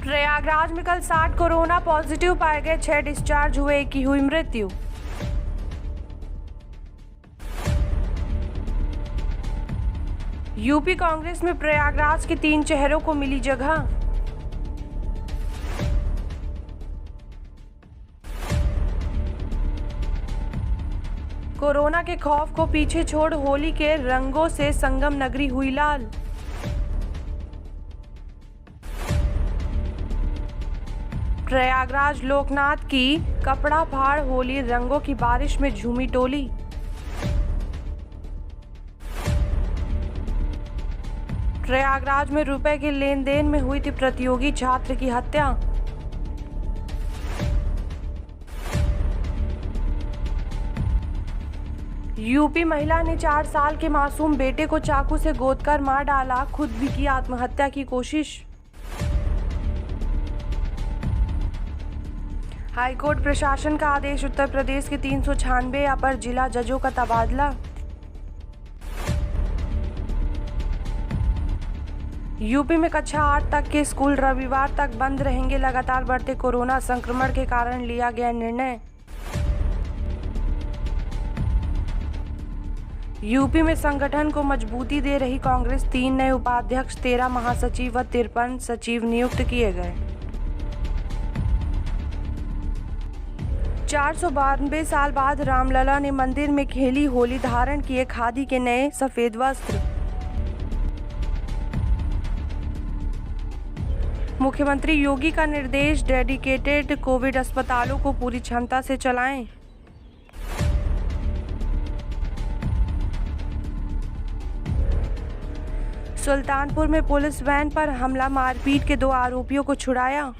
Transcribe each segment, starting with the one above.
प्रयागराज में कल 60 corona positive पाए गए, 6 डिस्चार्ज हुए, 1 की हुई मृत्यु। यूपी कांग्रेस में प्रयागराज के 3 चेहरों को मिली जगह। कोरोना के खौफ को पीछे छोड़ होली के रंगों से संगम नगरी हुई लाल। प्रयागराज लोकनाथ की कपड़ा फाड़ होली रंगों की बारिश में झूमी टोली। प्रयागराज में रुपए के लेन देन में हुई थी प्रतियोगी छात्र की हत्या। यूपी महिला ने 4 साल के मासूम बेटे को चाकू से गोदकर मार डाला, खुद भी की आत्महत्या की कोशिश। हाईकोर्ट प्रशासन का आदेश, उत्तर प्रदेश के 396 अपर जिला जजों का तबादला। यूपी में कक्षा 8 तक के स्कूल रविवार तक बंद रहेंगे, लगातार बढ़ते कोरोना संक्रमण के कारण लिया गया निर्णय। यूपी में संगठन को मजबूती दे रही कांग्रेस, 3 नए उपाध्यक्ष, 13 महासचिव व 53 सचिव नियुक्त किए गए। 492 साल बाद रामलला ने मंदिर में खेली होली, धारण किए खादी के नए सफेद वस्त्र। मुख्यमंत्री योगी का निर्देश, डेडिकेटेड कोविड अस्पतालों को पूरी क्षमता से चलाएं। सुल्तानपुर में पुलिस वैन पर हमला, मारपीट के 2 आरोपियों को छुड़ाया।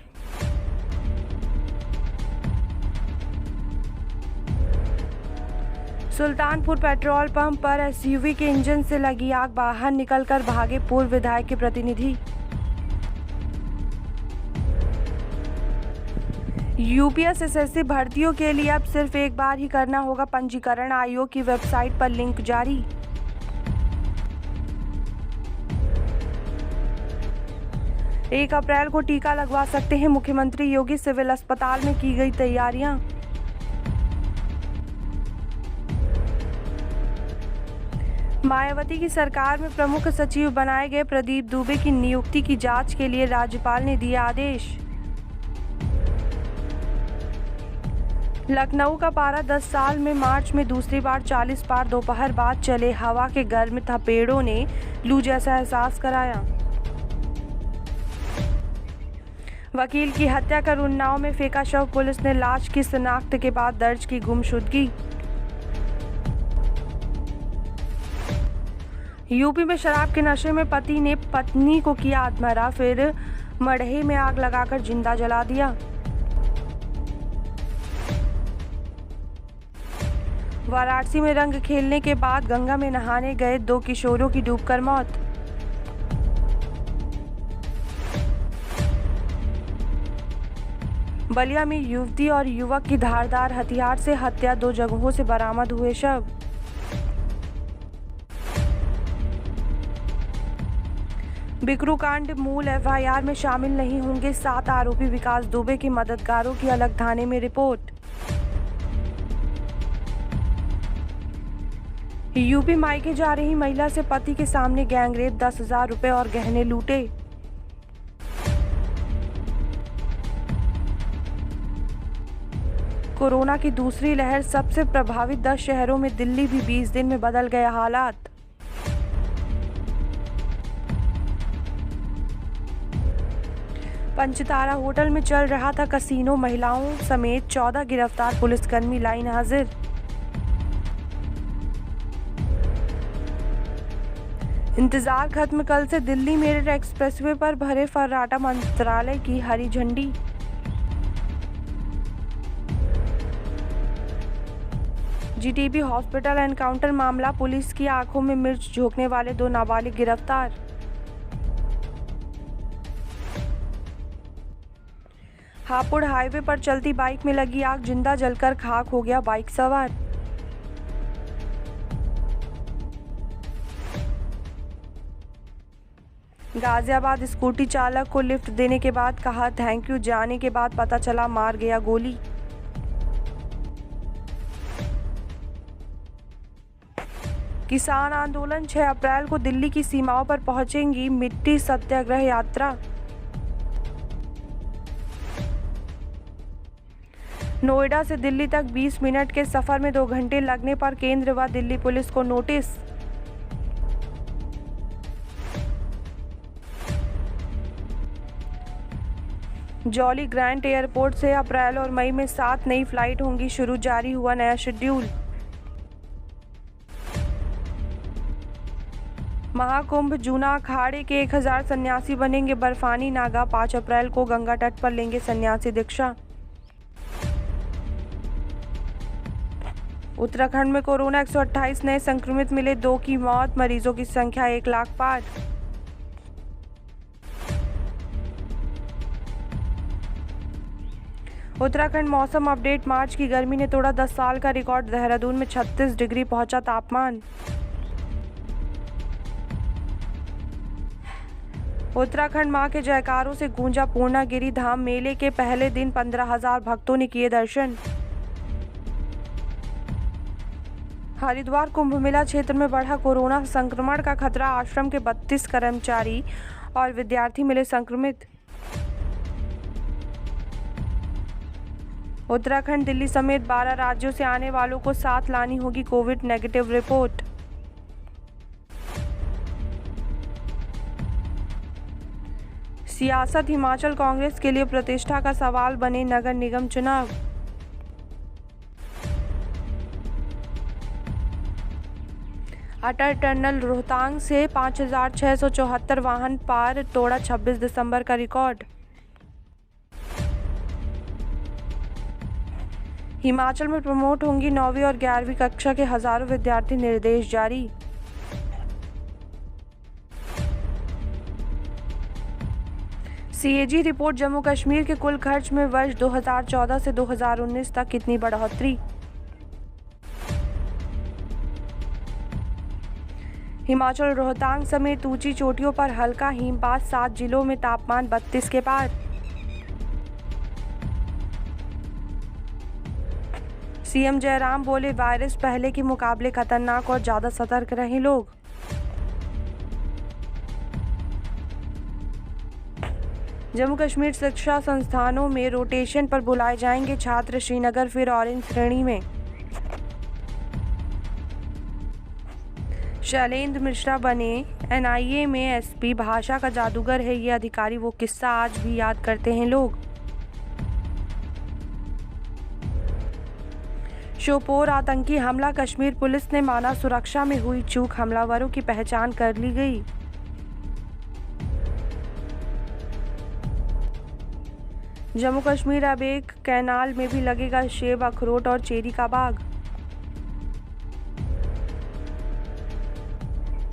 सुल्तानपुर पेट्रोल पंप पर एसयूवी के इंजन से लगी आग, बाहर निकलकर भागे पूर्व विधायक के प्रतिनिधि। यूपीएसएससी भर्तियों के लिए अब सिर्फ एक बार ही करना होगा पंजीकरण, आयोग की वेबसाइट पर लिंक जारी। एक अप्रैल को टीका लगवा सकते हैं मुख्यमंत्री योगी, सिविल अस्पताल में की गई तैयारियां। मायावती की सरकार में प्रमुख सचिव बनाए गए प्रदीप दुबे की नियुक्ति की जांच के लिए राज्यपाल ने दिया आदेश। लखनऊ का पारा 10 साल में मार्च में दूसरी बार 40 पार, दोपहर बाद चले हवा के गर्म थपेड़ों ने लू जैसा एहसास कराया। वकील की हत्या कर उन्नाव में फेंका शव, पुलिस ने लाश की शिनाख्त के बाद दर्ज की गुमशुदगी। यूपी में शराब के नशे में पति ने पत्नी को किया आत्महत्या, फिर मड़हे में आग लगाकर जिंदा जला दिया। वाराणसी में रंग खेलने के बाद गंगा में नहाने गए 2 किशोरों की डूबकर मौत। बलिया में युवती और युवक की धारदार हथियार से हत्या, 2 जगहों से बरामद हुए शव। बिकरू कांड मूल एफआईआर में शामिल नहीं होंगे 7 आरोपी, विकास दुबे के मददगारों की अलग थाने में रिपोर्ट। यूपी मायके जा रही महिला से पति के सामने गैंगरेप, 10,000 रुपए और गहने लूटे। कोरोना की दूसरी लहर, सबसे प्रभावित 10 शहरों में दिल्ली भी 20 दिन में बदल गए हालात। पंचतारा होटल में चल रहा था कसीनो, महिलाओं समेत 14 गिरफ्तार पुलिसकर्मी लाइन हाजिर। इंतजार खत्म, कल से दिल्ली मेरठ एक्सप्रेसवे पर भरे फर्राटा, मंत्रालय की हरी झंडी। जीटीबी हॉस्पिटल एनकाउंटर मामला, पुलिस की आंखों में मिर्च झोंकने वाले 2 नाबालिग गिरफ्तार। हापुड़ हाईवे पर चलती बाइक में लगी आग, जिंदा जलकर खाक हो गया बाइक सवार। गाजियाबाद स्कूटी चालक को लिफ्ट देने के बाद कहा थैंक यू, जाने के बाद पता चला मार गया गोली। किसान आंदोलन 6 अप्रैल को दिल्ली की सीमाओं पर पहुंचेंगी मिट्टी सत्याग्रह यात्रा। नोएडा से दिल्ली तक 20 मिनट के सफर में 2 घंटे लगने पर केंद्र व दिल्ली पुलिस को नोटिस। जॉली ग्रांट एयरपोर्ट से अप्रैल और मई में 7 नई फ्लाइट होंगी शुरू, जारी हुआ नया शेड्यूल। महाकुंभ जूना अखाड़े के 1000 सन्यासी बनेंगे बर्फानी नागा, 5 अप्रैल को गंगा तट पर लेंगे सन्यासी दीक्षा। उत्तराखंड में कोरोना 128 नए संक्रमित मिले, 2 की मौत, मरीजों की संख्या 1 लाख पार। उत्तराखंड मौसम अपडेट, मार्च की गर्मी ने तोड़ा 10 साल का रिकॉर्ड, देहरादून में 36 डिग्री पहुंचा तापमान। उत्तराखंड मां के जयकारों से गूंजा पूर्णागिरि धाम, मेले के पहले दिन 15,000 भक्तों ने किए दर्शन। हरिद्वार कुंभ मेला क्षेत्र में बढ़ा कोरोना संक्रमण का खतरा, आश्रम के 32 कर्मचारी और विद्यार्थी मिले संक्रमित। उत्तराखंड, दिल्ली समेत 12 राज्यों से आने वालों को साथ लानी होगी कोविड नेगेटिव रिपोर्ट। सियासत, हिमाचल कांग्रेस के लिए प्रतिष्ठा का सवाल बने नगर निगम चुनाव। अटल टनल रोहतांग से 5,674 वाहन पार, तोड़ा 26 दिसंबर का रिकॉर्ड। हिमाचल में प्रमोट होंगी 9वीं और 11वीं कक्षा के हजारों विद्यार्थी, निर्देश जारी। सीएजी रिपोर्ट, जम्मू कश्मीर के कुल खर्च में वर्ष 2014 से 2019 तक कितनी बढ़ोतरी। हिमाचल रोहतांग समेत ऊंची चोटियों पर हल्का हिमपात, 7 जिलों में तापमान 32 के पार। सीएम जयराम बोले वायरस पहले के मुकाबले खतरनाक और ज्यादा सतर्क रहें लोग। जम्मू कश्मीर शिक्षा संस्थानों में रोटेशन पर बुलाए जाएंगे छात्र, श्रीनगर फिर ऑरेंज श्रेणी में। शैलेंद्र मिश्रा बने एनआईए में एसपी, भाषा का जादूगर है ये अधिकारी, वो किस्सा आज भी याद करते हैं लोग। शोपोर आतंकी हमला, कश्मीर पुलिस ने माना सुरक्षा में हुई चूक, हमलावरों की पहचान कर ली गई। जम्मू कश्मीर, अब एक कैनाल में भी लगेगा सेब, अखरोट और चेरी का बाग।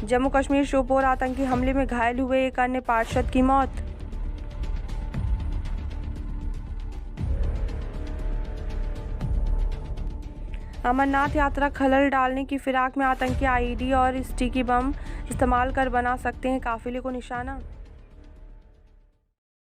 जम्मू कश्मीर शोपोर आतंकी हमले में घायल हुए एक अन्य पार्षद की मौत। अमरनाथ यात्रा खलल डालने की फिराक में आतंकी आईडी और स्टिकी बम इस्तेमाल कर बना सकते हैं काफिले को निशाना।